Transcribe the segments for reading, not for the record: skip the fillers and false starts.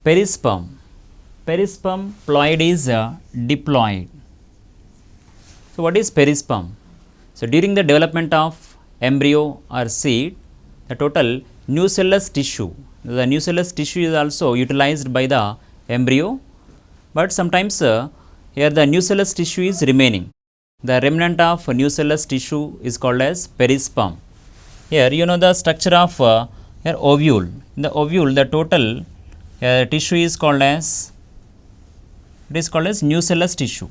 Perisperm. Perisperm ploid is diploid. So what is perisperm? So during the development of embryo or seed, the total nucellus tissue, the nucellus tissue is also utilized by the embryo, but sometimes here the nucellus tissue is remaining. The remnant of nucellus tissue is called as perisperm. Here you know the structure of here ovule. In the ovule, the total tissue is called as, it is called as nucellus tissue.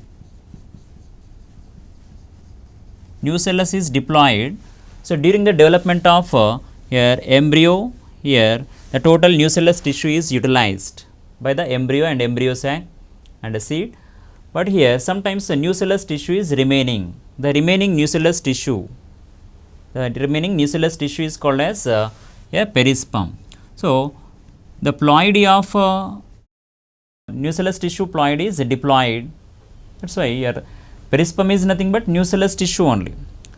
Nucellus is diploid. So during the development of here embryo, here the total nucellus tissue is utilized by the embryo and embryo sac and the seed. But here sometimes the nucellus tissue is remaining. The remaining nucellus tissue is called as perisperm. So the ploidy of nucellus tissue ploid is diploid. That's why here perisperm is nothing but nucellus tissue only,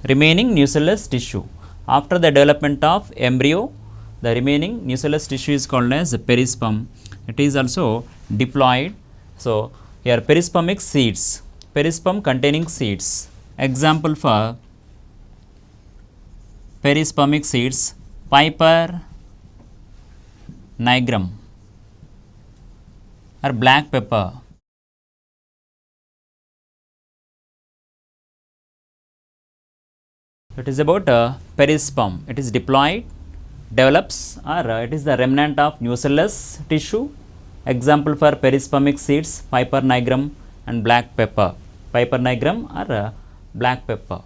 remaining nucellus tissue. After the development of embryo, the remaining nucellus tissue is called as perisperm. It is also diploid. So here perispermic seeds, perisperm containing seeds. Example for perispermic seeds, Piper nigrum or black pepper. It is about perisperm. It is diploid, develops, or it is the remnant of nucellus tissue. Example for perispermic seeds, Piper nigrum and black pepper. Piper nigrum or black pepper.